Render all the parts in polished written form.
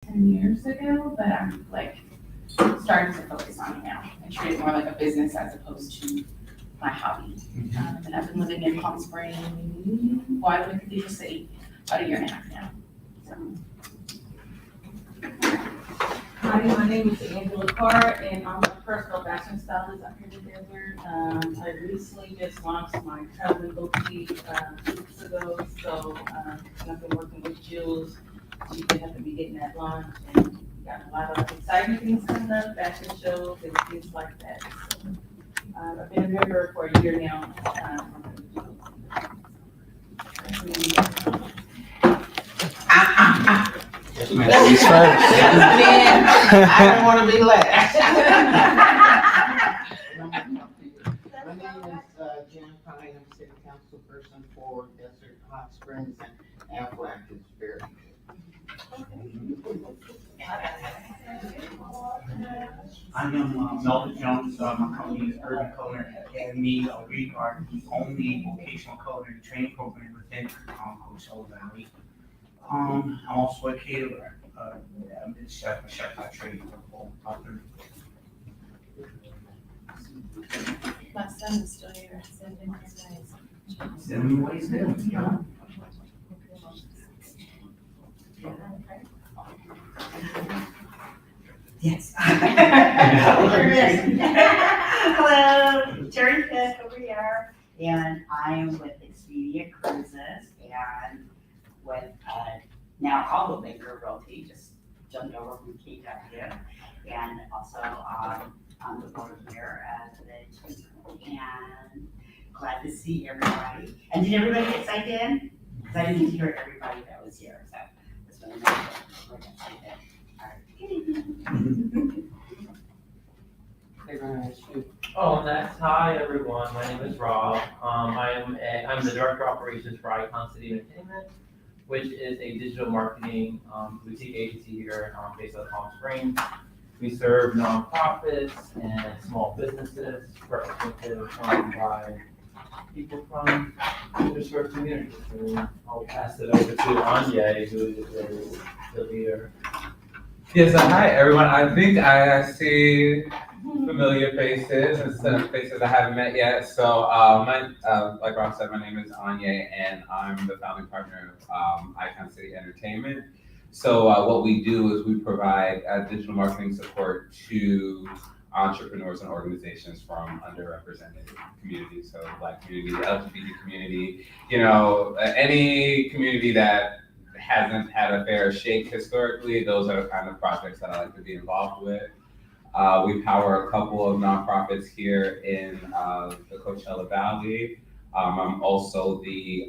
10 years ago, but I'm like starting to focus on it now and treat it more like a business as opposed to my hobby. And I've been living in Palm Springs, well, I live in Cathedral City about a year and a half now. So. Hi, my name is Angela Carr, and I'm a personal fashion stylist up here in Denver. I recently just launched my traveling boutique 2 weeks ago, so I've been working with Jules. She's been helping me getting that launch, and we got a lot of exciting things coming up, fashion shows and things like that. So, I've been a member for a year now. Ladies first. I don't want to be last. My name is Jan Pine. I'm city council person for Desert Hot Springs and Aflac is very good. I am Melvin Jones. My company is Urban Culinary Academy. We are the only vocational culinary training program within Coachella Valley. I'm also a caterer. I'm a chef by trade. My son is still here, sending his ways. Send ways there. Yes. Hello, Terry Cook over here, and I am with Expedia Cruises and with now called Baker Realty, just jumped over from KW, and also on the board here at the team, and glad to see everybody. And did everybody get signed in? Because I didn't hear everybody that was here, so that's what I'm going to say. All right. Good evening. They're gonna ask you. Oh, next. Hi, everyone. My name is Rob. I'm the Director of Operations for Icon City Entertainment, which is a digital marketing boutique agency here based out of Palm Springs. We serve nonprofits and small businesses represented by people from underserved communities. And I'll pass it over to Anya, who is the leader. Yes, hi everyone. I think I see familiar faces and some faces I haven't met yet. So, like Rob said, my name is Anya, and I'm the founding partner of Icon City Entertainment. So, what we do is we provide digital marketing support to entrepreneurs and organizations from underrepresented communities. So, Black community, LGBT community, any community that hasn't had a fair shake historically. Those are the kind of projects that I like to be involved with. We power a couple of nonprofits here in the Coachella Valley. I'm also the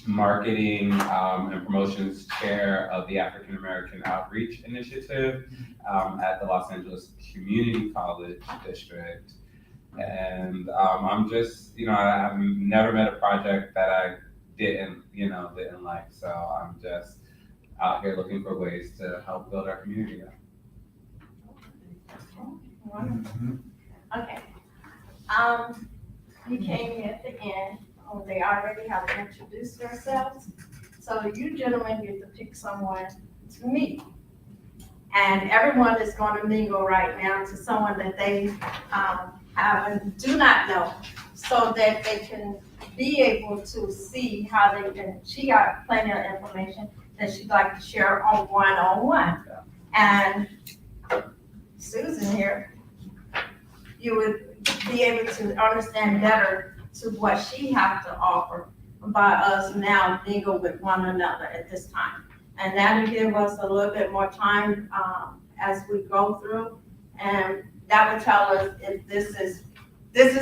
marketing and promotions chair of the African American Outreach Initiative at the Los Angeles Community College District. And I'm just, I've never met a project that I didn't like. So I'm just out here looking for ways to help build our community up. Okay. You came at the end, they already have introduced themselves. So you gentlemen get to pick someone to meet. And everyone is going to mingle right now to someone that they do not know, so that they can be able to see how they can. She got plenty of information that she'd like to share on one-on-one. And Susan here, you would be able to understand better to what she has to offer by us now mingle with one another at this time. And that'll give us a little bit more time as we go through, and that would tell us if this is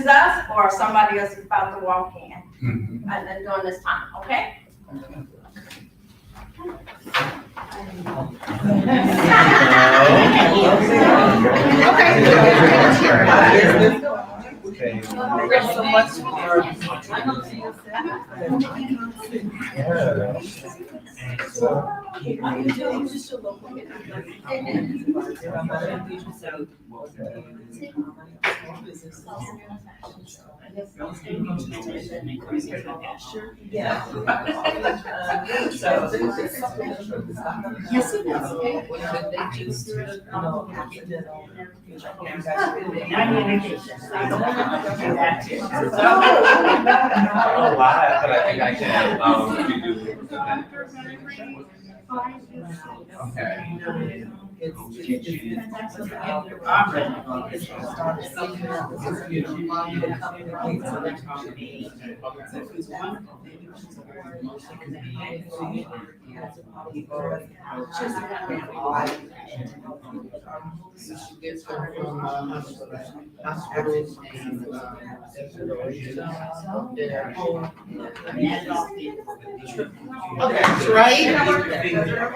us or somebody else is about to walk in and during this time, okay? Okay. Thank you so much for Yeah. So, Yes, it is. A lot, but I think I can, redo the that. Okay. Hospitals and, okay, right?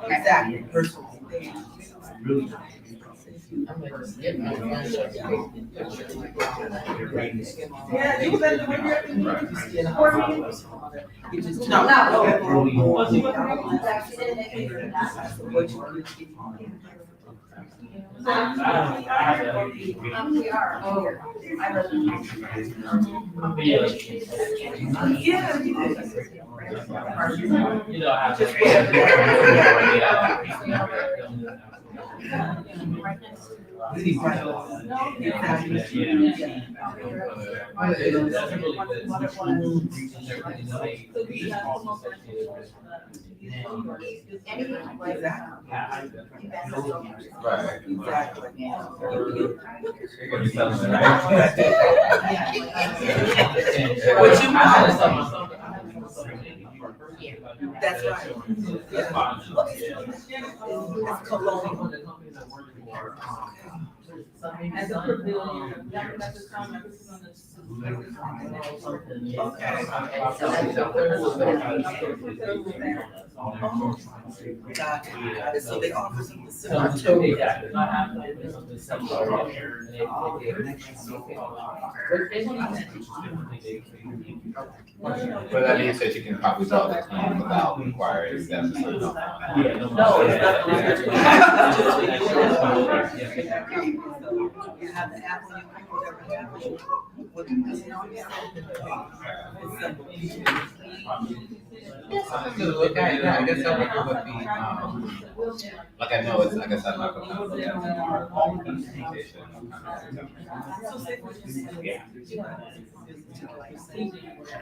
Exactly. Yeah, you better when you're in you just no. We are. You know, I have Just Right. Exactly. You're gonna be selling it, What you right? That's right. That's fine. It's colonial. As a pavilion, Got it. So they offer something similar to. Exactly. Not having to do something similar here, and But that being said, you can probably solve the claim without requiring them to sort of. No, it's not. You have the app on your phone, whatever you have. What you just know, Yeah, I guess that would be, like I know it's, I guess I'm not gonna look at our all presentation.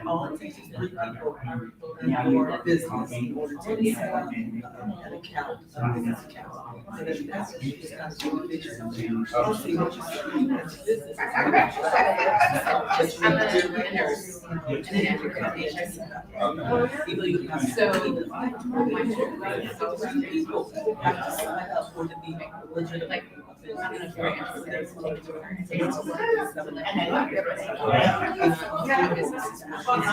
All it takes is 3 people in your business in order to set up an account, a business account. And then that's what you just have to do a picture. See what you see as a business. I'm a nurse and an education. So, my children, People have to sign up for to be legitimate. like, I'm gonna bring it to their and say, It's it's just- and then like, Yeah. businesses. And I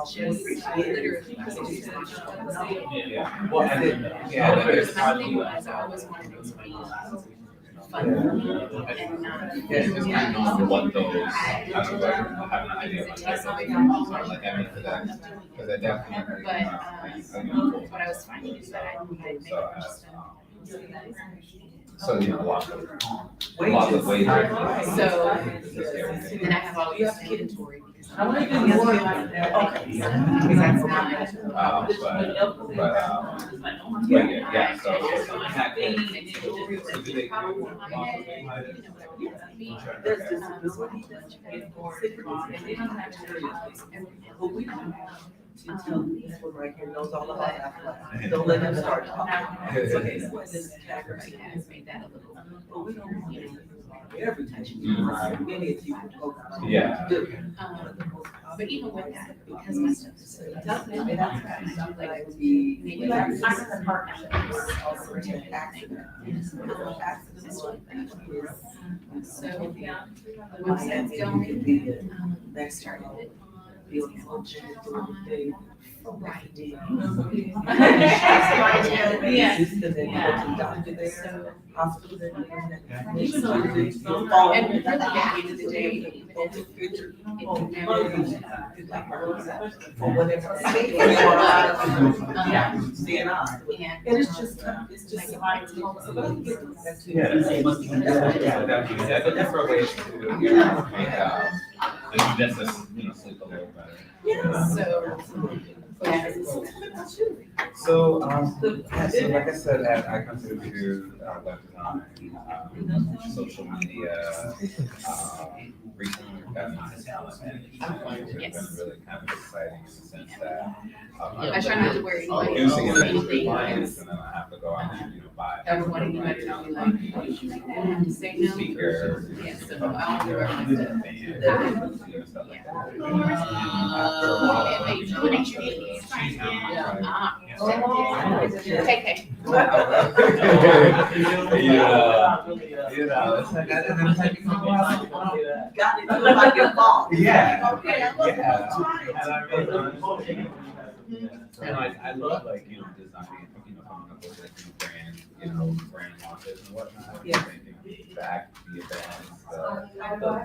just literally, Yeah. Well, and, yeah, there's my thing was, I always wanted it to be fun and not. yeah, just kind of knowing what those, kind of like, having an idea of what type of things are like, I mean, cause I definitely. But what I was finding is that I make just So, you know, lots of wages. so, and I have all this inventory because I'm like, Okay. because that's not. But yeah, so. There's disability that's but we don't have to tell this one right here knows all about that. Don't let him start talking. So this was this category. Has made that a little. But we don't want every time you many of you go. Yeah. But even with that, because my stuff is so. Maybe Like, I'm a partner. also an accident. So, the website's going, I started it. feelings on everything. Yeah. Sister that Yeah. goes to doctor there, hospital there. And really, at the end of the day, Or whatever. Yeah. CNI. And it's just tough, it's just. Like, if I told somebody, Yeah, definitely. Yeah, looking for ways to, you know, make, that's just, you know, sleep a little better. So, so like I said, I contribute to web design, social media, recently we've gotten into talent management, which has been really kind of exciting in the sense that I try not to wear I'm anything, using it as anything, clients and then I have to go out and, you know, buy. everyone in the tell me like, to say no. Speaker. Yeah, so I don't do everything. Stuff like that. KK. Yeah, you know, it's like, and then it's like, Got it, feel like your fault. yeah, Okay, yeah. And I mean, honestly, and I love like, you know, designing, you know, coming up with like new brands, you know, brand launches and whatnot. Yeah. Thinking back to the events, the,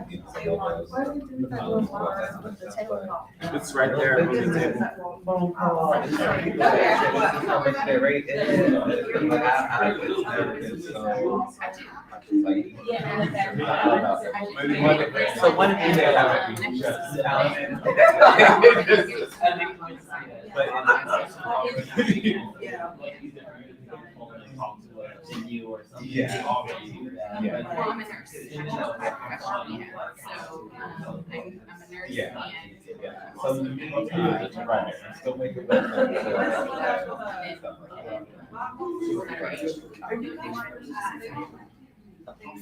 you know, logos, the colors, all that kind of stuff, but It's right there on the table. phone call, and how much they rate it, like, I like it, and so, like, so one thing they have it be just talent. But you or something. Yeah. You already do that. Yeah. But Well, I'm a nurse. So, I'm a nurse Yeah. and. Yeah, so in the meantime, right, I'm still making those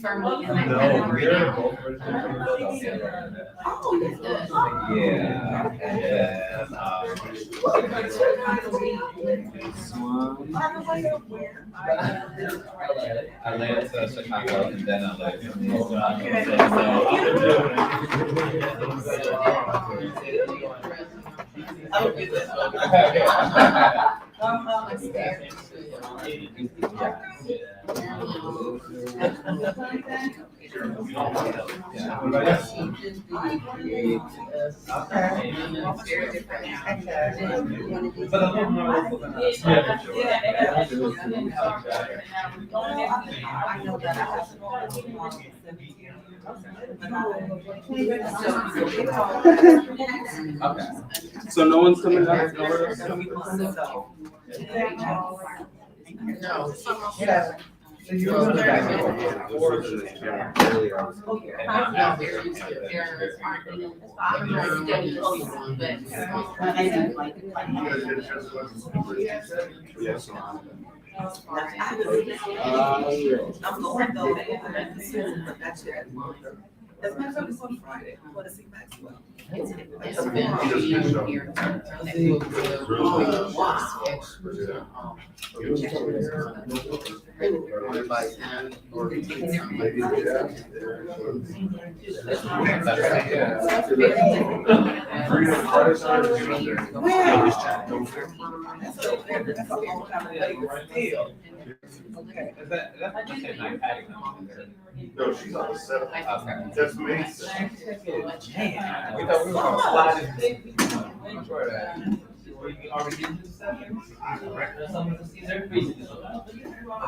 Firmly in that No, category we're now. both originally from Philadelphia right now. Oh, that's good. Yeah, and then, I landed to Chicago and then I lived. It's very different now. But a little more local than us. I know that I have. Okay. So no one's coming out, no one's coming. No. Yeah. So you're going back and forth. There aren't any but. I think like. Yes. I'm going though, but that's it. As a matter of fact, it's on Friday, I want to see Maxwell. It's been here. That's a long time ago, but still. Okay, is that, that's the same night Patty comes in? No, she's on the seventh. Okay. That's me. Man, we thought we were gonna slide it. I'm sure of that. Or you can already do the seconds. Some of the seats are crazy.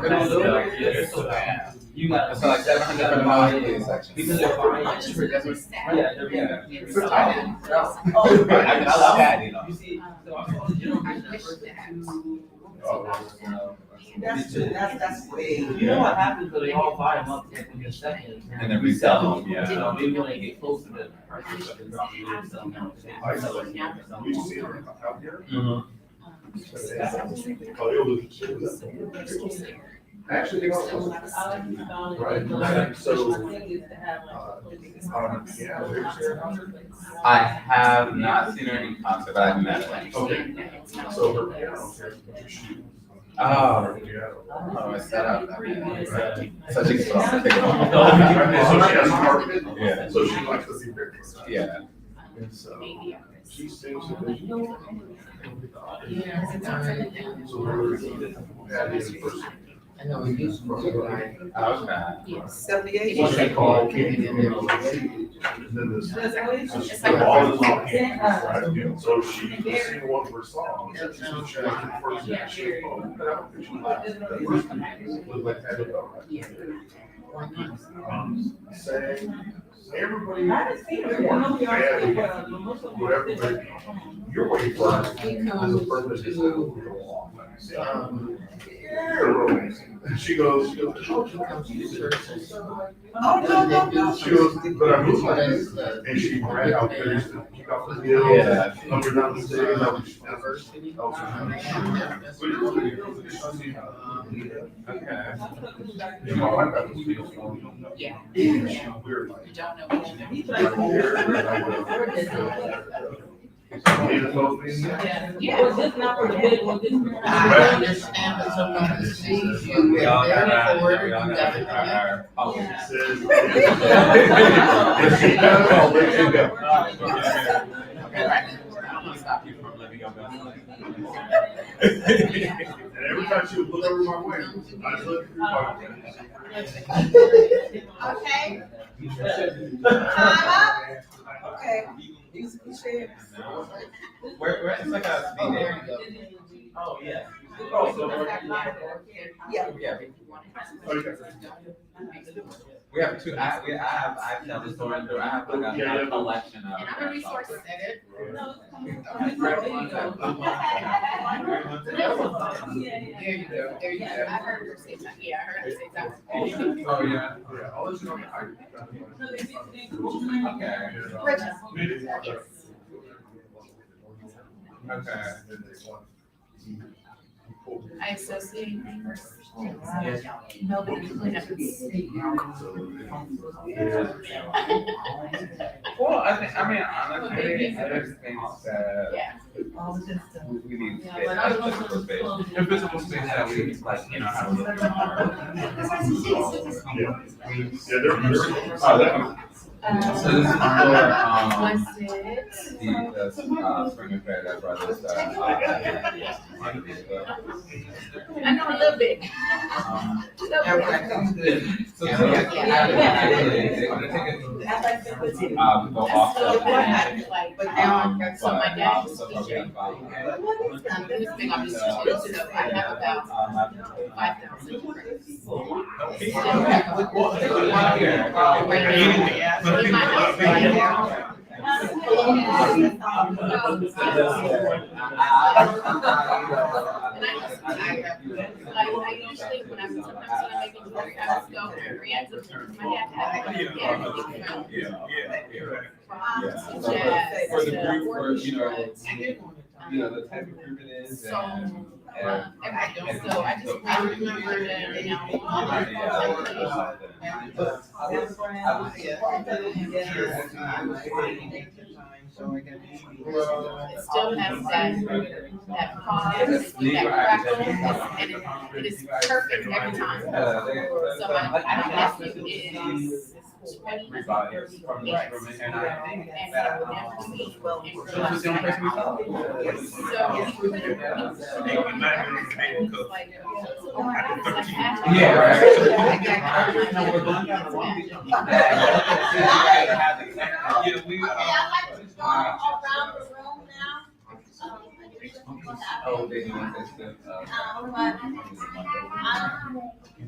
They're so bad. You got. It's like 700 miles section. Because they're fine. Yeah, they're Oh, I love that, you know. You see, so I saw the general I vision wish first that. That's way. You know what happens, though, they all buy them up in the second. And then resell them, yeah. So maybe when they get closer to purchase, they drop it in some. You see her out here? Mhm. Actually, they all. Right, so. I have not seen her in concert, but I've met her. Okay. So her piano. Oh, oh, I set up. I mean, such a specific. So she has carpet. Yeah. So she likes to see pictures. Yeah. So. Maybe. She seems to be. Yeah, it's upside down. So we're adding a person. I know, it used to be like, Okay. Yes. 78. What's that called? And then this. It's The like ball is on campus, right? Yeah. So she was singing one of her songs. She was like the first thing she wrote. But I don't think she looked like that at all. Sang, everybody. Whatever, but you're waiting for us. There's a purpose. She goes, she goes, but I moved my head. And she ran out there to kick off the hill. Yeah. Under down the stairs. Okay. Yeah, my wife got this beautiful. Yeah. We're like. You don't know what you know. Right there, and I went, Yeah. I understand that someone sees you, We all they're got there for it, our, we all you got gotta our policies. Says. If she does, I'll let you go. Okay, right. I don't wanna stop you from living your best life. And every time she would look over my way, I look through my window. Okay, time up. Okay. He's shared. We're, it's like a speed dating. Oh, yeah. Yeah. Yeah. Okay. We have two, I tell the story through, I have like a collection of. And I'm a resource center. There you go, there you Yeah, go. I heard her say that. Yeah, I heard her say that. Oh, yeah. Yeah, I'll let you know. Okay. I associate neighbors. Nobody cleanups. Well, I mean, honestly, I just think that Yeah. we need space, like physical space. And physical space that we, like, you know, have a little bit more. Yeah. Yeah, they're. Oh, that- So this is for, Was it? the spring affair that brought us, I know a little bit. So, they're gonna take it, go off the. But now, so my dad But, was so a teacher. probably, He was big on music too, so I have about 5,000 credits. In my house right now. I usually, when I'm making work, I just go random to my dad. Yeah. For the group, for, you know, the type of group it is. So, and- everything, so I remember that, you know. It still has that pause, that crackle, and it is perfect every time. So my nephew is 20, Everybody 30, from yes. from and I think And that, so never see in real she was the only person we saw. Yeah, right. No, we're going down the wrong beach. Yeah, we, Okay, I'd like to go around the room now. oh, they want us to,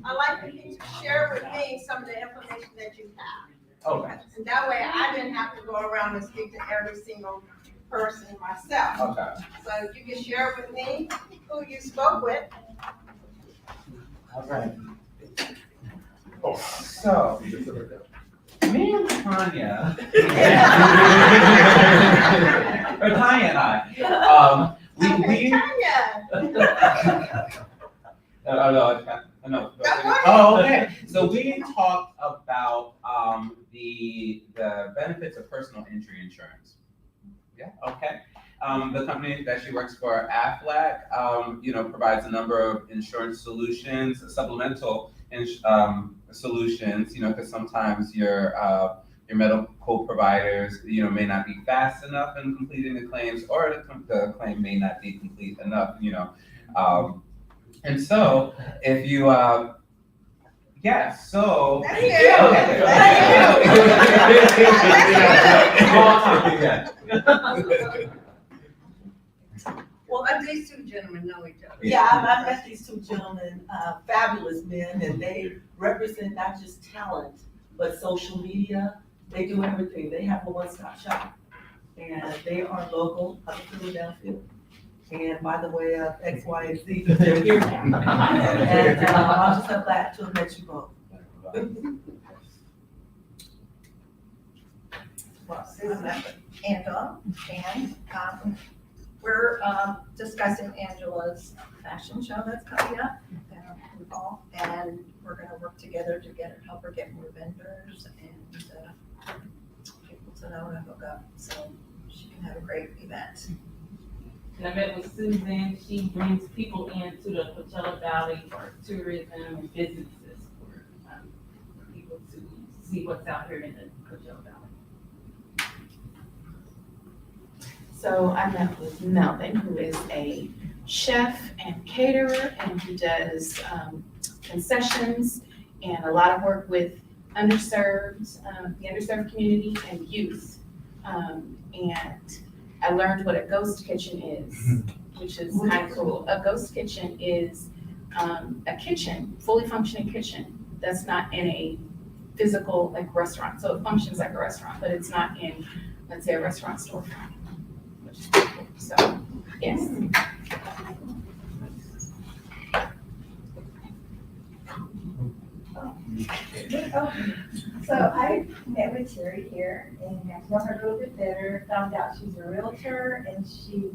I'd like for you to share with me some of the information that you have. okay, And that way I didn't have to go around and speak to every single person myself. okay. So you can share with me who you spoke with. All right. So, me and Tanya. Or Tanya and I, we. Tanya. Oh, no, it's not, no. Go for it. Oh, okay. So we talked about, the benefits of personal injury insurance. Yeah, okay. The company that she works for, Aflac, provides a number of insurance solutions, supplemental solutions, because sometimes your your medical providers, may not be fast enough in completing the claims, or the claim may not be complete enough, and so if you, yeah, so. That's good. Okay. Well, these two gentlemen know each other. Yeah. I met these two gentlemen, fabulous men, and they represent not just talent, but social media. They do everything. They have a one-stop shop. And they are local out of Philadelphia. And by the way of X, Y, and Z, they're here now. And I'm just so glad to have met you both. Well, Susan, Angela, and we're discussing Angela's fashion show that's coming up in the fall, and we're gonna work together to help her get more vendors and people to know to hook up, so she can have a great event. And I met with Susan. She brings people into the Coachella Valley for tourism and businesses for people to see what's out here in the Coachella Valley. So I met with Melvin, who is a chef and caterer, and he does concessions and a lot of work with the underserved community and youth. And I learned what a ghost kitchen is, which is kind of cool. A ghost kitchen is a kitchen, fully functioning kitchen that's not in a physical restaurant. So it functions like a restaurant, but it's not in, let's say, a restaurant storefront, which is pretty cool. So, yes. So I met with Terry here and got to know her a little bit better, found out she's a realtor and she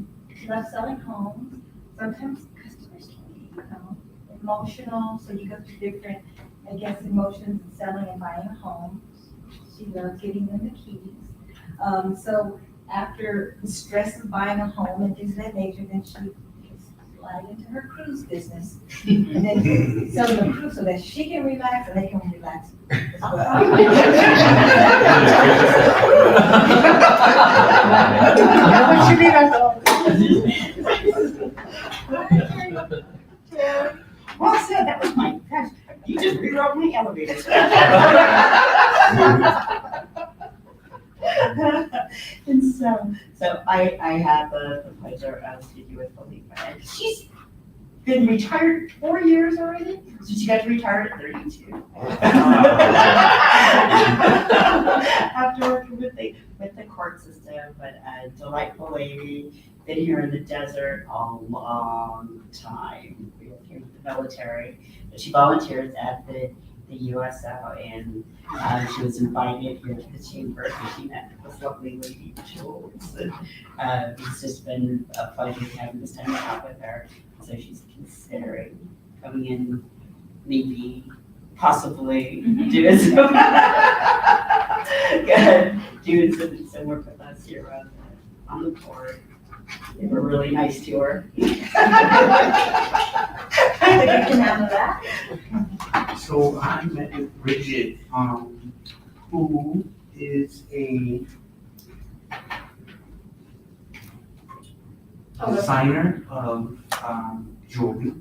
loves selling homes. Sometimes customers can be, emotional, so you go through different, emotions in selling and buying a home. She loves giving them the keys. So after the stress of buying a home and things of that nature, then she slide into her cruise business. And then sell the cruise so that she can relax and they can relax as well. Well said, that was my, gosh, you just rewrote my elevator. And so I had the pleasure of speaking with Felipe, and she's been retired 4 years already, so she got to retire at 32. After working with the court system, but a delightful lady, been here in the desert a long time. We were here with the military, but she volunteers at the USO, and she was invited here to the chamber, and she met this lovely lady, Jules. And it's just been a pleasure having this time out with her. So she's considering coming in, maybe, possibly doing some work with us here on the board. They were really nice to her. So I met with Bridget, who is a designer of jewelry,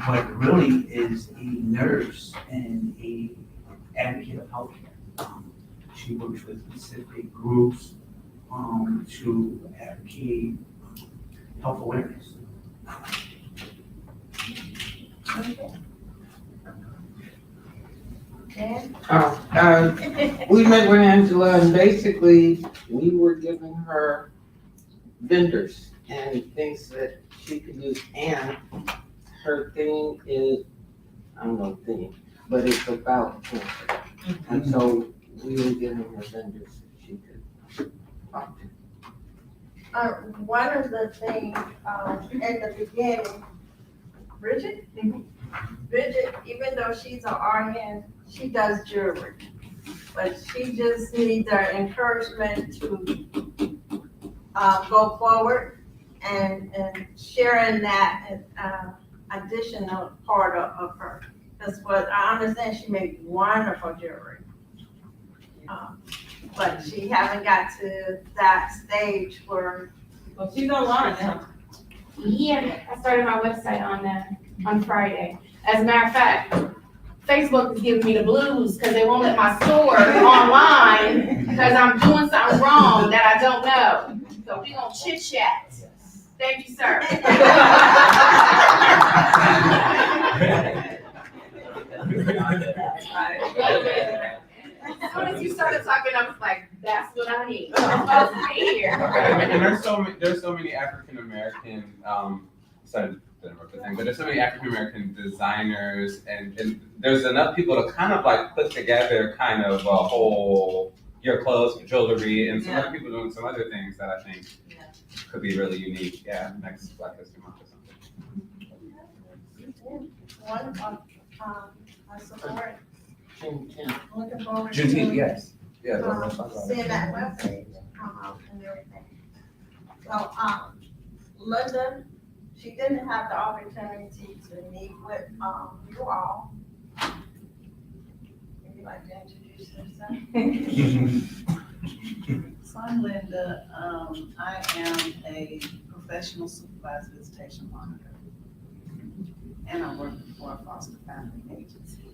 but really is a nurse and a advocate of healthcare. She works with specific groups to advocate health awareness. We met with Angela and basically we were giving her vendors and things that she could use, and her thing is, I don't know thing, but it's about cancer. And so we were giving her vendors that she could talk to. One of the things, at the beginning, Bridget, even though she's an RN, she does jewelry. But she just needs our encouragement to go forward and sharing that additional part of her. That's what I understand. She makes wonderful jewelry. but she haven't got to that stage where, Well, she's online now. Yeah, I started my website on Friday. As a matter of fact, Facebook is giving me the blues because they won't let my store online because I'm doing something wrong that I don't know. So we gonna chit chat. Thank you, sir. As soon as you started talking, I was like, that's what I need. I'm supposed to be here. And there's so many African American, sorry to interrupt the thing, but there's so many African American designers, and there's enough people to kind of like put together kind of a whole your clothes, jewelry, and some other people doing some other things that I think could be really unique. Yeah, next Black History Month or something. one, I support, Juneteenth. looking forward to. Juneteenth, yes. Yeah. Seeing that webpage come out and everything. So, Linda, she didn't have the opportunity to meet with, you all. Would you like to introduce yourself? So I'm Linda, I am a professional supervised visitation monitor. And I work for a foster family agency.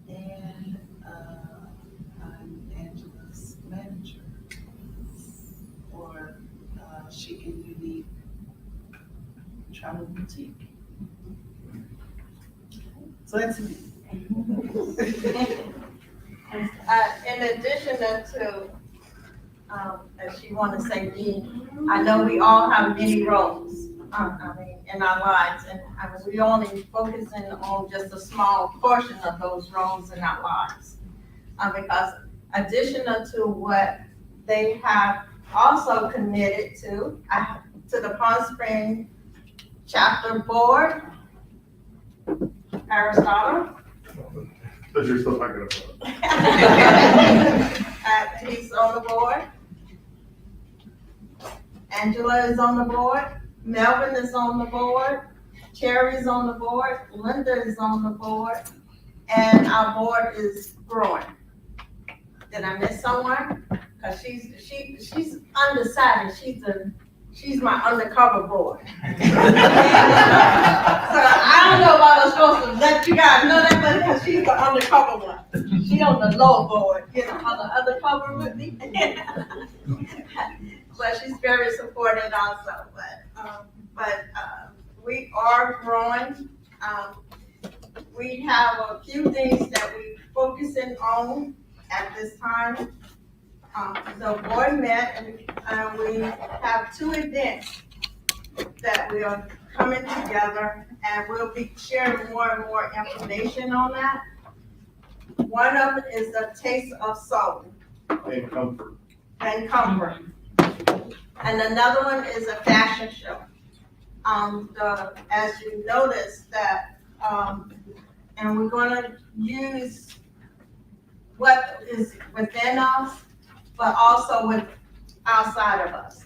And, I'm Angela's manager for, Chic and Unique Travel Boutique. So that's me. In addition to, as she wanna say me, I know we all have many roles, in our lives, and we only focusing on just a small portion of those roles in our lives. Because additional to what they have also committed to the Plam Springs Chapter Board, Aristotle. But you're still not gonna vote. He's on the board. Angela is on the board. Melvin is on the board. Terry's on the board. Linda is on the board. And our board is growing. Did I miss someone? Cause she's undecided. She's my undercover board. So I don't know if I was supposed to let you guys know that, but because she's the undercover one. She on the low board, on the undercover with me. But she's very supportive also, but we are growing. We have a few things that we're focusing on at this time. The board met and we have 2 events that we are coming together, and we'll be sharing more and more information on that. One of them is the Taste of Soul And comfort. and Comfort. And another one is a fashion show. As you notice that, and we're gonna use what is within us, but also with outside of us.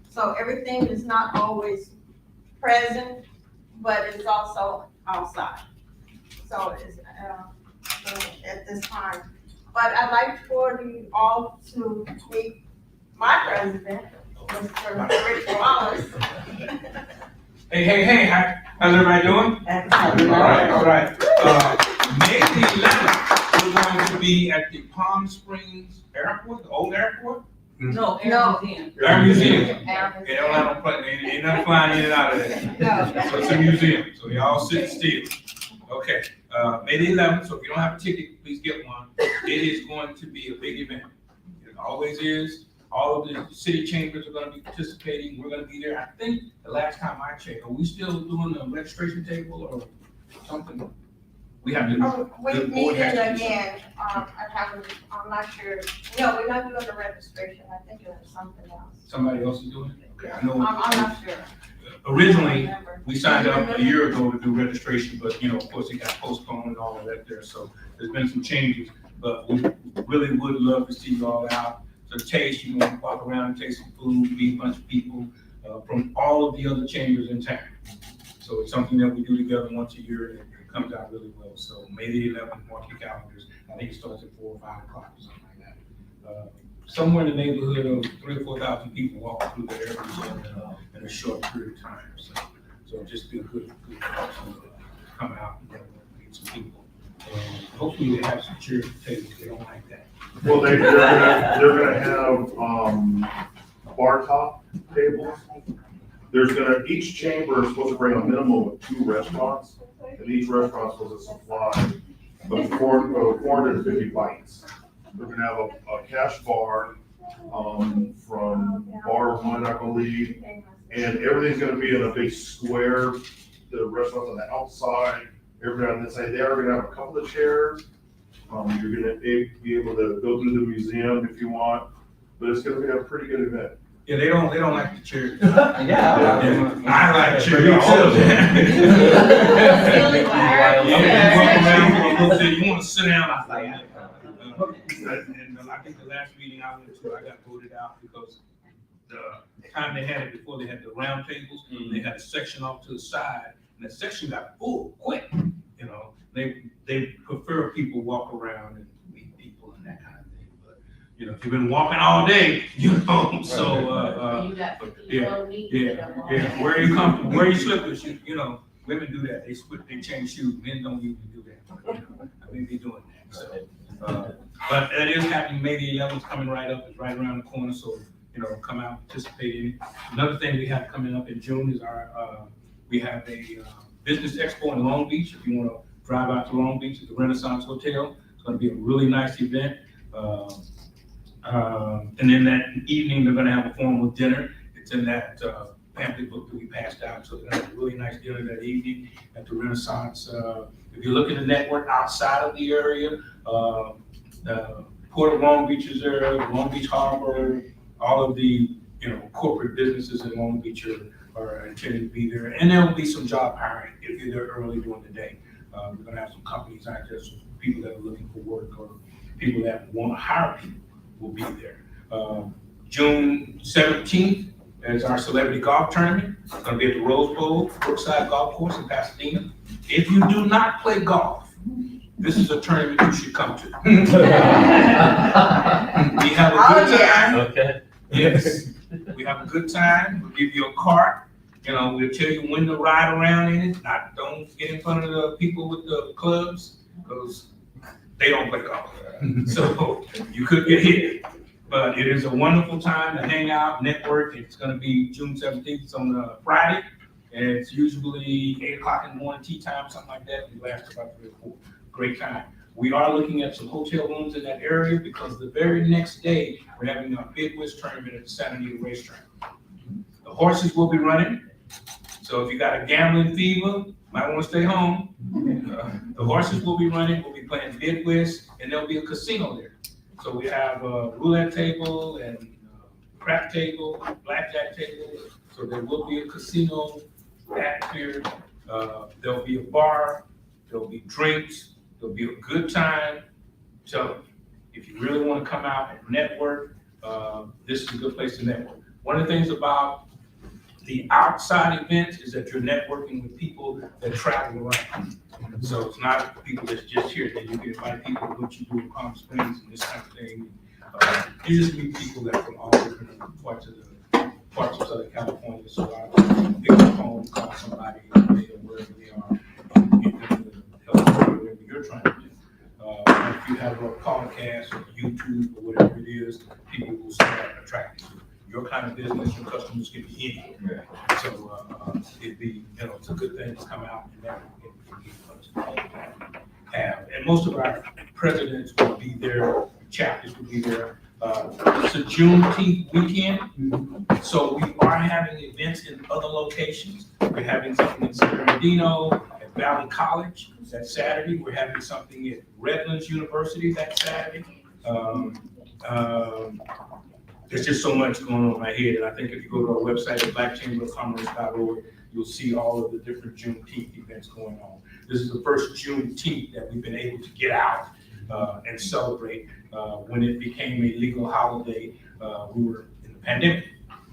So everything is not always present, but it's also outside. So it's, at this time. But I'd like for you all to meet my president, Mr. Rich Wallace. Hey, how's everybody doing? All right. May the 11th, we're going to be at the Plam Springs Airport, the old airport. No, No. Museum. Air Museum. They don't have no plane, ain't nothing flying in and out of there. So it's a museum, so y'all sit still. Okay, May the 11th, so if you don't have a ticket, please get one. It is going to be a big event. It always is. All of the city chambers are gonna be participating. We're gonna be there. I think the last time I checked, are we still doing the registration table or something? We have to. We're meeting again, I'm not sure. No, we're not doing the registration. I think it was something else. Somebody else is doing it? Yeah, I know. I'm not sure. Originally, we signed up a year ago to do registration, but of course it got postponed and all of that there. So there's been some changes, but we really would love to see you all out. So taste, you want to walk around and taste some food, meet a bunch of people from all of the other chambers in town. So it's something that we do together once a year, and it comes out really well. So May the 11th, mark your calendars. I think it starts at 4 or 5 o'clock or something like that. somewhere in the neighborhood of 3,000 or 4,000 people walk through there every day in a short period of time. So just be a good cause to come out and meet some people. And hopefully they have some chairs and tables. They don't like that. Well, they're gonna have, bar top tables. There's each chamber is supposed to bring a minimum of 2 restaurants, and each restaurant is supposed to supply about 450 bites. We're gonna have a cash bar, from Bar One, I believe, and everything's gonna be in a big square. The restaurants on the outside, everybody on the inside, they are gonna have a couple of chairs. You're gonna be able to go through the museum if you want, but it's gonna be a pretty good event. Yeah, they don't like the chairs. Yeah. I like chairs. Me You want to sit down? I like it. And I think the last meeting I went to, I got voted out because the time they had it before, they had the round tables, they had a section off to the side, and that section got full quick. You know, they prefer people walk around and meet people and that kind of thing. But you know, if you've been walking all day, you know, so You got yeah, where you comfortable, wear your slippers. You know, women do that. They change shoes. Men don't usually do that. But, you know, I mean, they doing that. So, but that is happening. May the 11th coming right up. It's right around the corner. So you know, come out, participate in it. Another thing we have coming up in June is we have a business expo in Long Beach. If you want to drive out to Long Beach at the Renaissance Hotel, it's going to be a really nice event. And then that evening, they're going to have a formal dinner. It's in that pamphlet book that we passed out. So they're going to have a really nice dinner that evening at the Renaissance. If you look at the network outside of the area, Port of Long Beach is there, Long Beach Harbor, all of the corporate businesses in Long Beach are intending to be there. And there will be some job hiring if you're there early during the day. We're going to have some companies out there, some people that are looking for work or people that want to hire people will be there. June 17th is our celebrity golf tournament. It's going to be at the Rose Bowl, Brookside Golf Course in Pasadena. If you do not play golf, this is a tournament you should come to. We have a good time. Okay. Yes, we have a good time. We'll give you a cart. We'll tell you when to ride around in it. Don't get in front of the people with the clubs because they don't play golf. So you could get hit. But it is a wonderful time to hang out, network. It's going to be June 17th. It's on a Friday. And it's usually 8 o'clock in the morning, tea time, something like that. It lasts about 3 or 4. Great time. We are looking at some hotel rooms in that area because the very next day, we're having a big whiz tournament at the Santa Anita racetrack. The horses will be running. So if you got a gambling fever, might want to stay home. The horses will be running. We'll be playing bid whiz, and there'll be a casino there. So we have a roulette table and crap table, blackjack table. So there will be a casino atmosphere. There'll be a bar. There'll be drinks. There'll be a good time. So if you really want to come out and network, this is a good place to network. One of the things about the outside events is that you're networking with people that travel around. So it's not people that's just here. That you can invite people to what you do in Plam Springs and this kind of thing. You just meet people that are from all different parts of Southern California. So I pick up the phone, call somebody, wherever they are, and get them to help you whatever you're trying to do. If you have a podcast or YouTube or whatever it is, people will start attracting you. Your kind of business, your customers can be in. Yeah. So it'd be, it's a good thing to come out and network and most of our presidents will be there, chapters will be there. It's a Juneteenth weekend, so we are having events in other locations. We're having something in San Bernardino, at Valley College that Saturday. We're having something at Redlands University that Saturday. There's just so much going on in my head, and I think if you go to our website at blackchamberofcommerce.org, you'll see all of the different Juneteenth events going on. This is the first Juneteenth that we've been able to get out and celebrate. When it became a legal holiday, we were in the pandemic.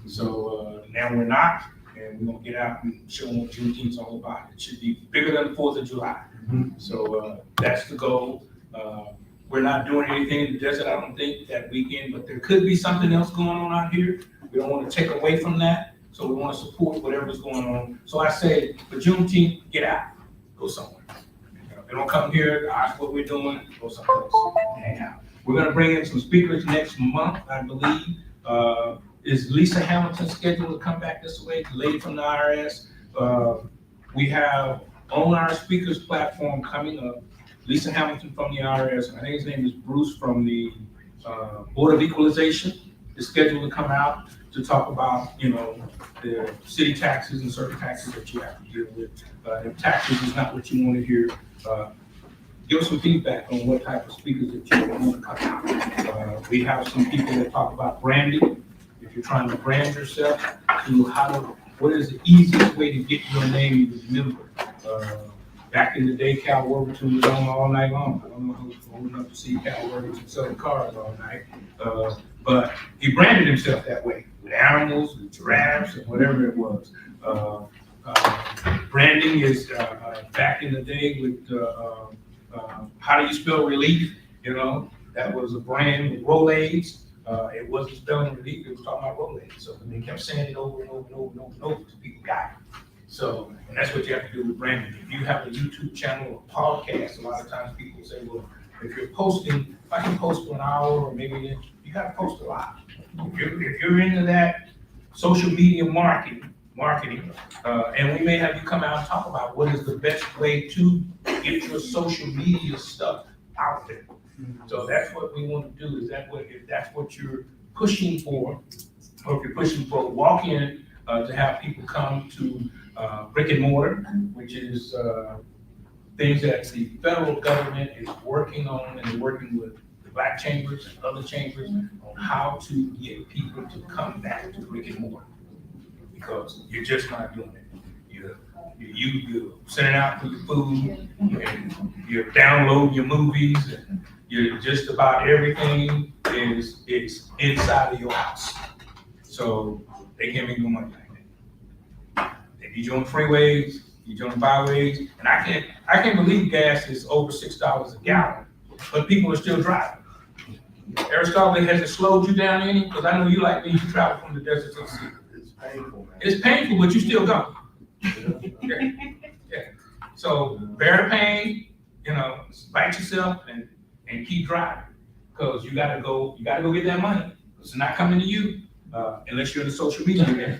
So now we're not, and we're gonna get out and show them what Juneteenth's all about. It should be bigger than the 4th of July. So that's the goal. We're not doing anything in the desert, I don't think, that weekend, but there could be something else going on out here. We don't want to take away from that, so we want to support whatever's going on. So I say, for Juneteenth, get out, go somewhere. If you don't come here, ask what we're doing, go someplace, hang out. We're gonna bring in some speakers next month, I believe. Is Lisa Hamilton scheduled to come back this way, the lady from the IRS? We have on our speakers platform coming up, Lisa Hamilton from the IRS, I think his name is Bruce from the Board of Equalization, is scheduled to come out to talk about, you know, the city taxes and certain taxes that you have to deal with. If taxes is not what you want to hear, give us some feedback on what type of speakers that you want to come out. We have some people that talk about branding. If you're trying to brand yourself, what is the easiest way to get your name remembered? Back in the day, Cal Worthington was on all night long. I don't know who's old enough to see Cal Worthington selling cars all night. But he branded himself that way, with animals, with giraffes, and whatever it was. Branding is back in the day with how do you spell relief? You know, that was a brand with Rolaids. It wasn't spelling relief, it was talking about Rolaids. So they kept saying it over and over and over and over and over until people got it. So, and that's what you have to do with branding. If you have a YouTube channel or podcast, a lot of times people say, well, if you're posting, if I can post for an hour or maybe you gotta post a lot. If you're into that social media marketing, and we may have you come out and talk about what is the best way to get your social media stuff out there. So that's what we want to do, if that's what you're pushing for, or if you're pushing for a walk-in, to have people come to brick and mortar, which is things that the federal government is working on, and working with the black chambers and other chambers on how to get people to come back to brick and mortar. Because you're just not doing it. You're sending out for your food, and you're downloading your movies, and you're just about everything is inside of your house. So they can't make no money like that. If you're doing freeways, you're doing byways, and I can't believe gas is over $6 a gallon, but people are still driving. Aristotle, has it slowed you down any? Because I know you like me, you travel from the desert to the sea. It's painful, man. It's painful, but you still go. Yeah. So bear the pain, you know, bite yourself and keep driving. Because you gotta go get that money. It's not coming to you unless you're in the social media game.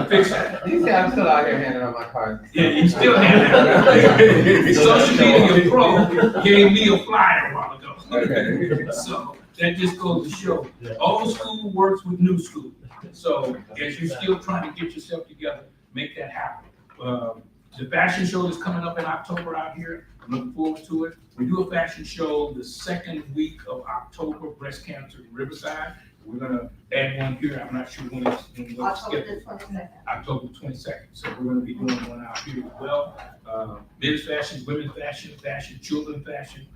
Fix that. You see, I'm still out here handing out my cards. Yeah, you still have that. Social media pro gave me a flyer a while ago. Okay. So that just goes to show, old school works with new school. So as you're still trying to get yourself together, make that happen. The fashion show is coming up in October out here. I'm looking forward to it. We do a fashion show the second week of October, breast cancer in Riverside. We're gonna add one here. I'm not sure when it's October scheduled. the 22nd. October 22nd. So we're gonna be doing one out here as well. Men's fashion, women's fashion, children's fashion.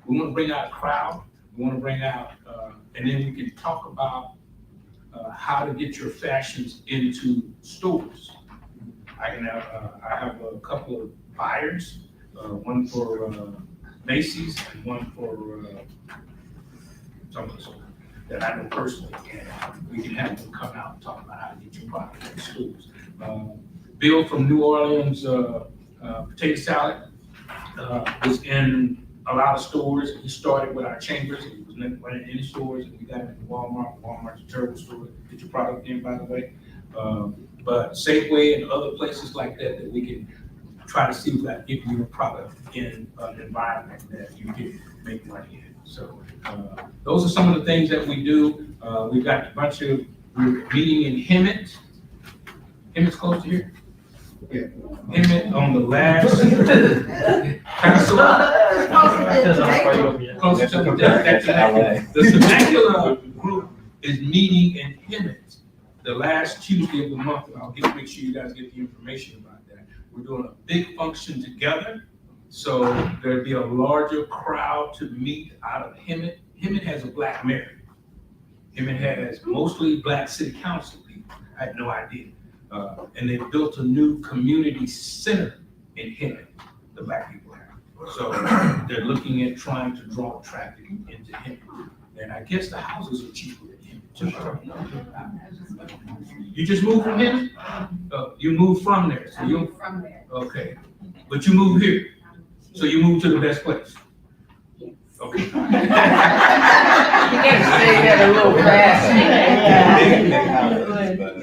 We wanna bring out a crowd. We wanna bring out, and then we can talk about how to get your fashions into stores. I have a couple of buyers, one for Macy's and one for some of the stores that I know personally, and we can have them come out and talk about how to get your product in stores. Bill from New Orleans, potato salad, was in a lot of stores. He started with our chambers. He was never running any stores, and we got him in Walmart. Walmart's a terrible store. Get your product in, by the way. But Safeway and other places like that we can try to see if I give you a product in an environment that you can make money in. So those are some of the things that we do. We've got a bunch of, we're meeting in Hemet. Hemet's close to here. Yeah, Hemet on the last. The Temecula group is meeting in Hemet the last Tuesday of the month, and I'll make sure you guys get the information about that. We're doing a big function together, so there'll be a larger crowd to meet out of Hemet. Hemet has a black mayor. Hemet has mostly black city council people. I had no idea. And they built a new community center in Hemet, the black people have. So they're looking at trying to draw traffic into Henry. And I guess the houses are cheaper than Henry too. You just moved from Henry? You moved from there, so I you, moved from there. okay. But you moved here, so you moved to the best place? Yes. Okay. You can't say that a little fast.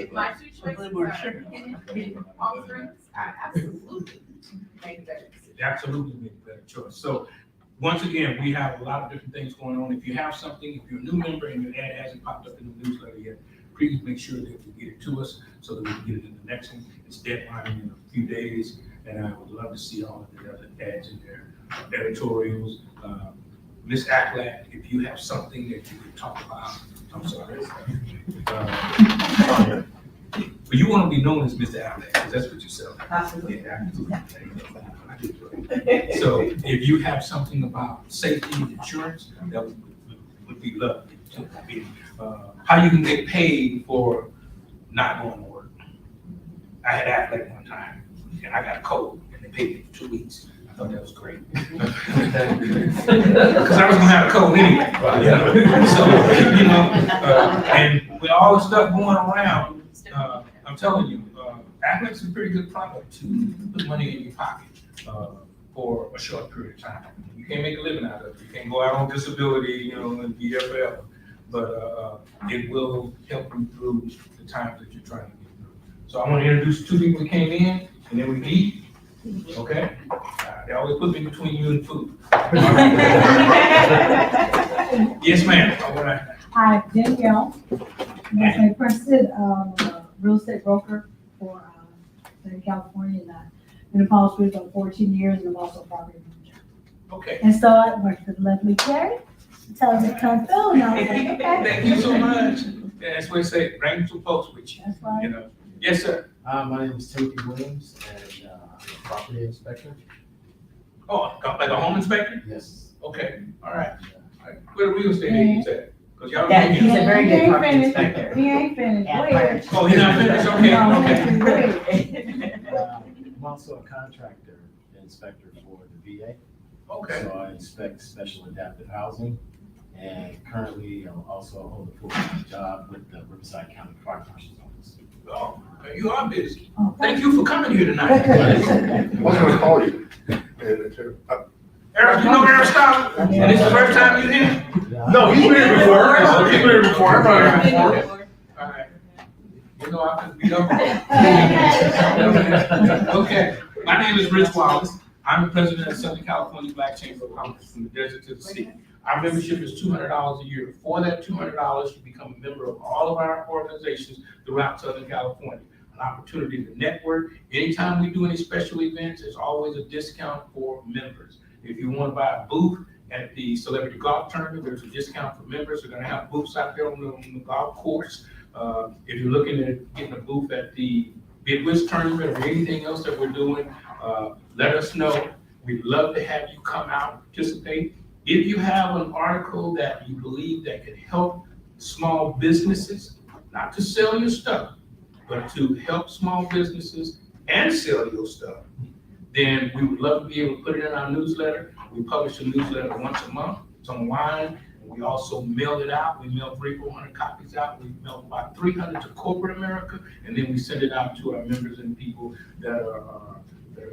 If my two choices are in Palm Springs, I absolutely make a better decision. Absolutely make a better choice. So, once again, we have a lot of different things going on. If you have something, if you're a new member and your ad hasn't popped up in the newsletter yet, please make sure that you get it to us so that we can get it in the next one. It's deadline in a few days, and I would love to see all of the other ads in there, editorials. Ms. Acklack, if you have something that you can talk about, I'm sorry. But you want to be known as Mr. Acklack, because that's what you sell. Absolutely. Yeah, so if you have something about safety and insurance, that would be lovely. How you can get paid for not going to work. I had Affleck one time, and I got a cold, and they paid me for 2 weeks. I thought that was great. Because I was gonna have a cold anyway. So, and with all the stuff going around, I'm telling you, Affleck's a pretty good product to put money in your pocket for a short period of time. You can't make a living out of it. You can't go out on disability, and be there forever. But it will help you through the times that you're trying to get through. So I want to introduce 2 people that came in, and then we eat. Okay? They always put me between you and food. Yes, ma'am. All right. Hi, Danielle. I'm a president of a real estate broker for in California. And I've been in Palm Springs for 14 years, and I'm also a property manager. Okay. And so I worked with lovely Terry, telling me to come through, and I was like, okay. Thank you so much. Yeah, that's what I say. Bring some folks with you. That's right. Yes, sir. My name is Timothy Williams, and I'm a property inspector. Oh, like a home inspector? Yes. Okay. All right. Where the real estate agents at? Because y'all. Yeah, he's a very good He ain't property finished. inspector. He ain't finished. Yeah, Wait. Oh, he's not finished? Okay, No, okay. I'm also a contractor inspector for the VA. Okay. So I inspect special adaptive housing, and currently I'm also hold a full-time job with the Riverside County Fire Marshal's Office. Oh, you are busy. Oh, Thank you for coming here tonight. I was gonna call you. Eric, you know Eric Stop? And this is the first time you're here? No, he's been here before. He's been here before. I've been here before. All right. I can beat up. Okay, my name is Rich Wallace. I'm the president of Southern California Black Chamber of Commerce, from the desert to the sea. Our membership is $200 a year. For that $200, you become a member of all of our organizations throughout Southern California. An opportunity to network. Anytime we do any special events, there's always a discount for members. If you want to buy a booth at the celebrity golf tournament, there's a discount for members. They're going to have booths out there on the golf course. If you're looking at getting a booth at the Bid Whist tournament or anything else that we're doing, let us know. We'd love to have you come out and participate. If you have an article that you believe that could help small businesses, not to sell your stuff, but to help small businesses and sell your stuff, then we would love to be able to put it in our newsletter. We publish a newsletter once a month. It's online. We also mail it out. We mail 300-400 copies out. We mail about 300 to corporate America, and then we send it out to our members and people that are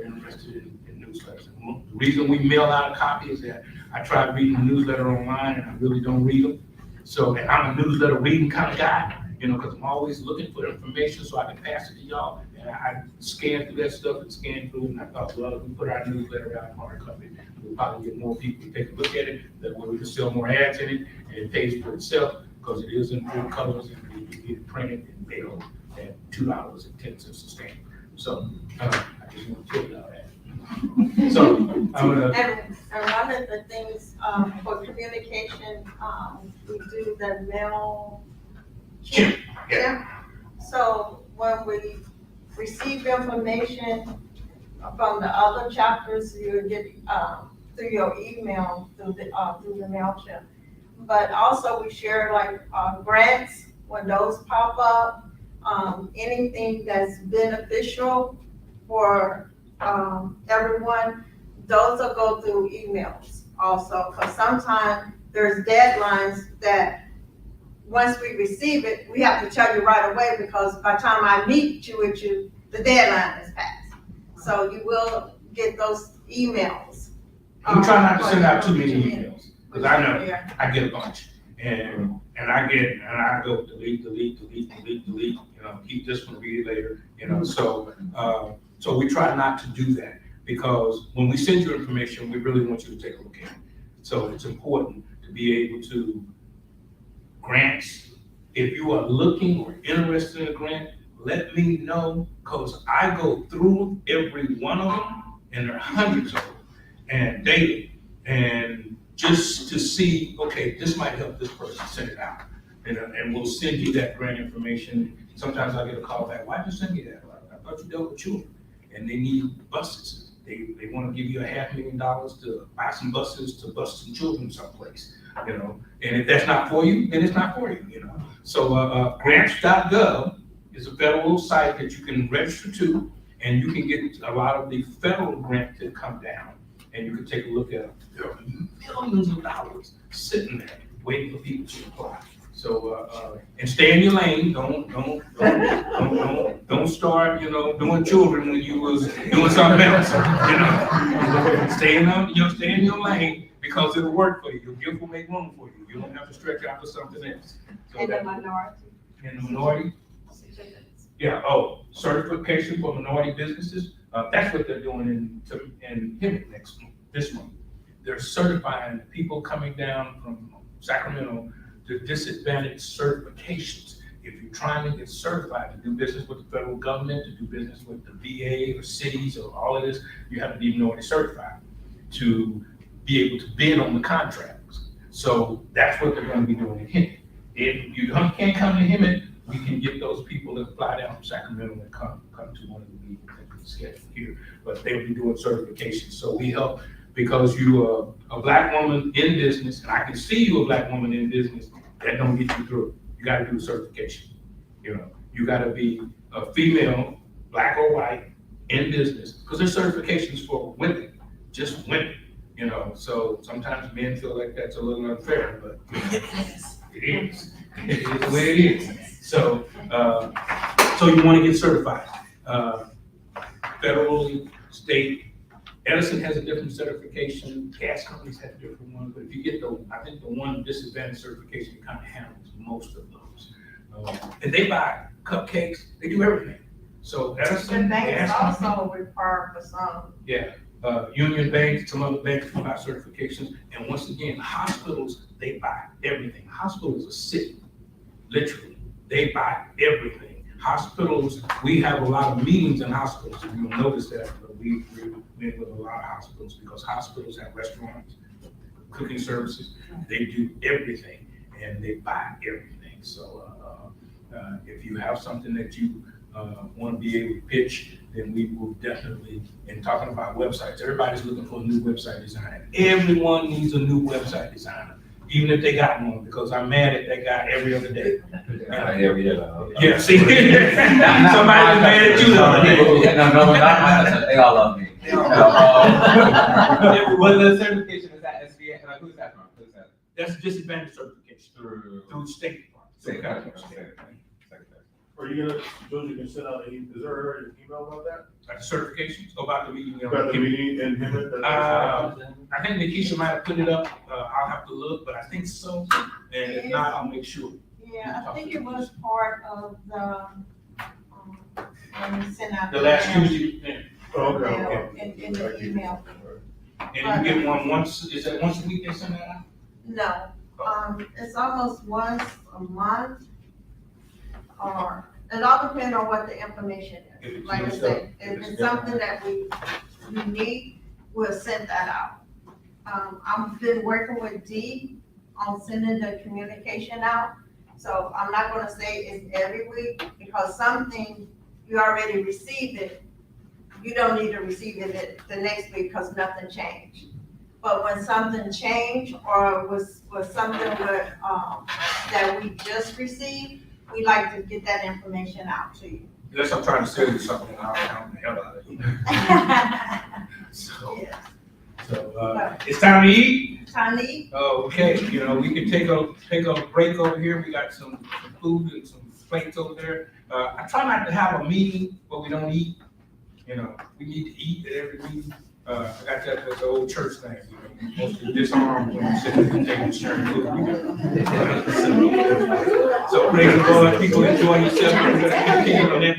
interested in newsletters. And the reason we mail out a copy is that I tried reading the newsletter online, and I really don't read them. So, and I'm a newsletter reading kind of guy, because I'm always looking for information so I can pass it to y'all. And I scan through that stuff and scan through it, and I thought, well, if we put our newsletter out in hard copy, we'll probably get more people to take a look at it. That way we can sell more ads in it, and it pays for itself because it is in full colors, and we can get it printed and mailed at $2.10 a stamp. So I just want to tell you all that. So I'm gonna. And one of the things for communication, we do the mail. Yeah. So when we receive information from the other chapters, you get through your email, through the MailChimp. But also we share like grants when those pop up, anything that's beneficial for everyone. those will go through emails also, because sometimes there's deadlines that once we receive it, we have to tell you right away, because by the time I meet you with you, the deadline is passed. So you will get those emails. We try not to send out too many Yeah. emails, because I know Yeah. I get a bunch. And I go delete, you know, keep this one, read it later, you know, so we try not to do that, because when we send you information, we really want you to take a look at it. So it's important to be able to grants. If you are looking or interested in a grant, let me know, because I go through every one of them, and there are hundreds of them, and daily, and just to see, okay, this might help this person, send it out. And we'll send you that grant information. Sometimes I get a call back, why'd you send me that? I thought you dealt with children, and they need buses. They want to give you $500,000 to buy some buses to bus some children someplace, you know? And if that's not for you, then it's not for you, you know? So grants.gov is a federal site that you can register to, and you can get a lot of the federal grants that come down, and you can take a look at them. There are millions of dollars sitting there waiting for people to apply. So and stay in your lane. Don't start, you know, doing children when you was doing something else. You know, stay in your lane, because it'll work for you. Your gift will make room for you. You don't have to stretch out for something else. So And the minority. and the minority. Yeah, certification for minority businesses. That's what they're doing in Hemet this month. They're certifying people coming down from Sacramento to disadvantaged certifications. If you're trying to get certified to do business with the federal government, to do business with the VA or cities or all of this, you have to be minority certified to be able to bid on the contracts. So that's what they're going to be doing in Hemet. If you can't come to Hemet, we can get those people that fly down from Sacramento and come to one of the meetings that we schedule here. But they will be doing certifications. So we help, because you are a black woman in business, and I can see you a black woman in business, that don't get you through. You gotta do a certification. You know, you gotta be a female, black or white, in business, because there's certifications for women, just women, you know. So sometimes men feel like that's a little unfair, but it is. It is the way it is. So you wanna get certified, federally, state. Edison has a different certification, gas companies have different ones, but if you get I think the one disadvantage certification kind of handles most of those. And they buy cupcakes, they do everything. So Edison, The banks gas company, also require for some. yeah, Union Bank, some other banks buy certifications. And once again, hospitals, they buy everything. Hospitals are sick, literally, they buy everything. Hospitals, we have a lot of meetings in hospitals, if you'll notice that, but we meet with a lot of hospitals, because hospitals have restaurants, cooking services, they do everything, and they buy everything. So if you have something that you want to be able to pitch, then we will definitely, and talking about websites, everybody's looking for a new website designer. Everyone needs a new website designer, even if they got one, because I'm mad at that guy every other day. Every day. Yeah, see, somebody's mad at you the other day. No, not myself. They all love me. But the certification is that SBA, like, who's that from? Who's that? That's a disadvantage certification through the State Department. Are you gonna, George, you can send out is there an email about that? Like certifications about the meeting. About the meeting and him? I think Nikisha might have put it up. I'll have to look, but I think so. And if not, I'll make sure. Yeah, I think it was part of the, when we sent out. The last email. Tuesday. Okay. In the email. And you get one once, is that once a week they send that out? No, it's almost once a month, or, it all depends on what the information If is. it's Like I new said, stuff, if if it's it's something that we need, we'll send that out. I've been working with Dee on sending the communication out, so I'm not gonna say it's every week, because something you already received it, you don't need to receive it the next week, because nothing changed. But when something changed, or was something that we just received, we like to get that information out to you. Unless I'm trying to sell you something, I'll the hell out of it. So, Yeah. So, it's time to eat? Time to eat? Oh, okay, you know, we can take a break over here. We got some food and some plates over there. I try not to have a meeting where we don't eat. You know, we need to eat at every meeting. I got that's the old church thing, you know, mostly disarmed when you sit at the table sharing food. So praise the Lord, people enjoy yourself. We're gonna continue on that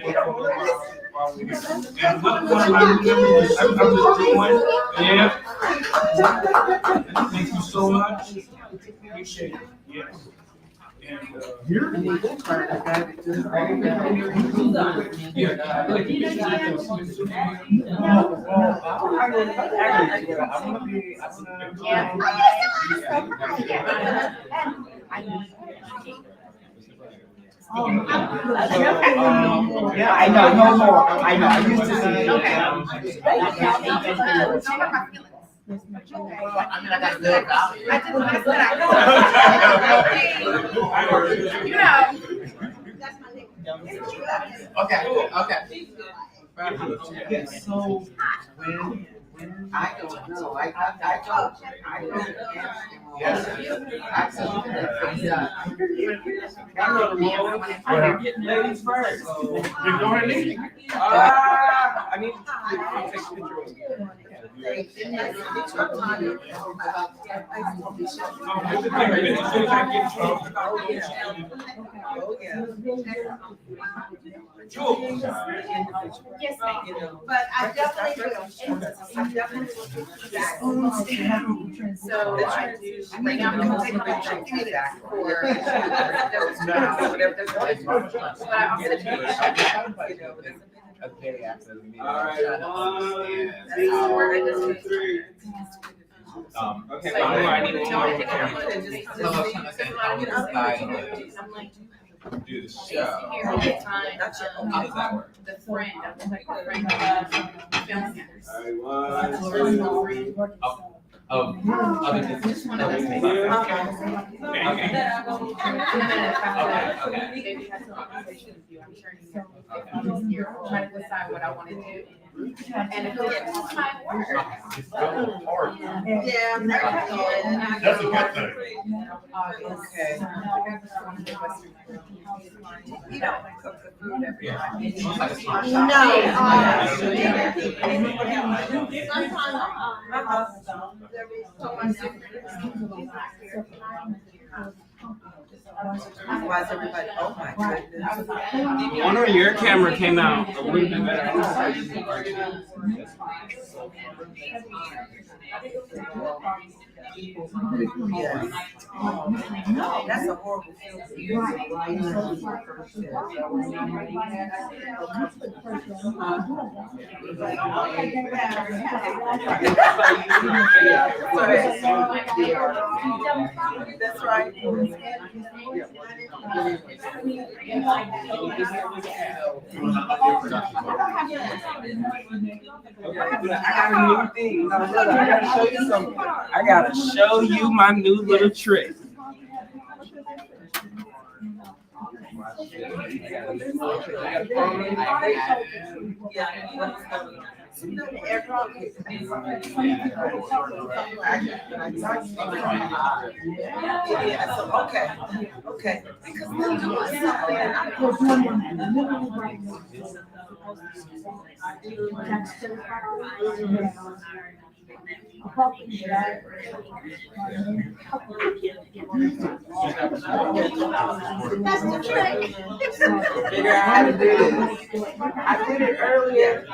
while we're here. And what one of my new members, I'm just doing, yeah. Thank you so much. Appreciate it, yes. And, here? Yeah, I know, no more. I know, I used to see. I mean, I got good value. I didn't want to you know. Okay. Yeah, so when I don't know, I don't ask him. ladies first. So, you go ahead, Nick. I need to take a picture of you. Yes, thank you. But I definitely will. So I do, right now, I'm gonna take a picture for. But I also do. A day after the meeting. All right, 1, 2, 3. Okay, So I need to tell her to get I'm do the Here show. all the time. How does that work? The friend, that was like the friend of family members. All right, 1, 2. Other business. Maybe have some conversation with you, I'm sure you're trying to decide what I want to do. And if it's my work. It's still hard. Yeah. That's a good thing. Okay. You don't cook the food every Why is everybody, oh my goodness. Wonder your camera came out a little bit better. Yes. That's a horrible That's right. I got a new thing. I gotta show you something. I gotta show you my new little trick. Okay, okay. Because we're doing Figure out how to do this. I did it earlier.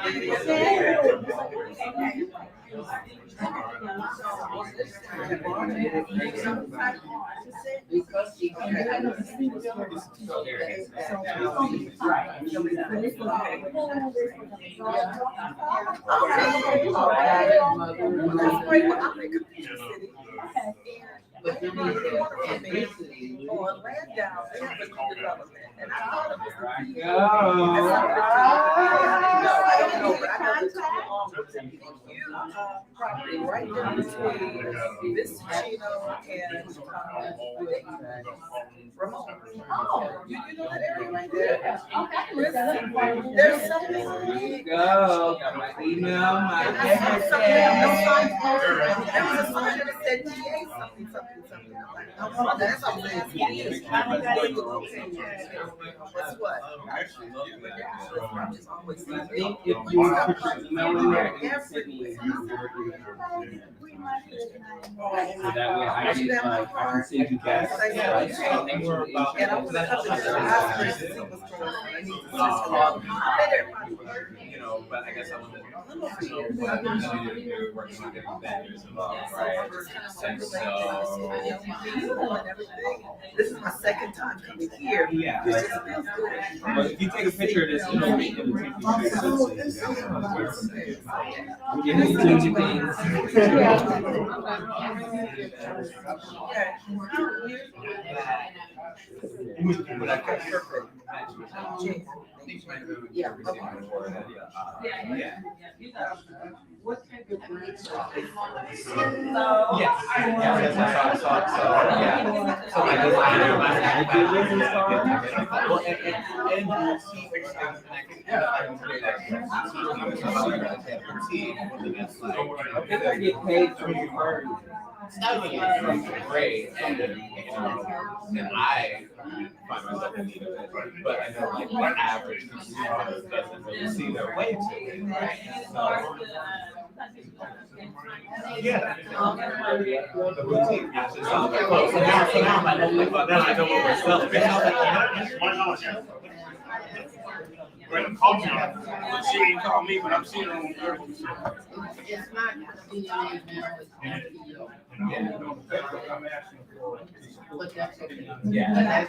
But then we said, basically, on land down, they have a new development, and I thought it was. Go. I don't know, but I know the two property right there between this Chino and, Ramon. Oh, you know that area right there? There's something. There you go. Got my email, my There was a everything. sign that said GA something, something, something. I'm like, oh, that's what I'm saying. What's what? I'm just always I saying. think if you put your email in there, it will send me. So that way I can, I can send you guys. And I want to come to the hospital to see what's going on. I need to You know, but I guess I want to, you're working with different vendors involved, right? And so, this is my second time coming here. yeah. It just feels good. But if you take a picture of this, it'll take you straight to I'm getting you two things. But I kept perfect. Yeah. Yeah. What type of grants are they? Yes. That's what I thought, so, yeah. So like, I do business card. Well, and we'll see which things, and I can create that. If I get paid for the card, it's great, and, you know, and I find myself in need of it, but I know like the average consumer doesn't really see their way to it, right? So, yeah. The boutique matches all the clothes. So now I know what we're selling. Brenda called me, but she ain't called me, but I'm seeing her on Thursday. It's not DNA now, it's NPO. Yeah. I'm asking for. But that's okay. Yeah. That's-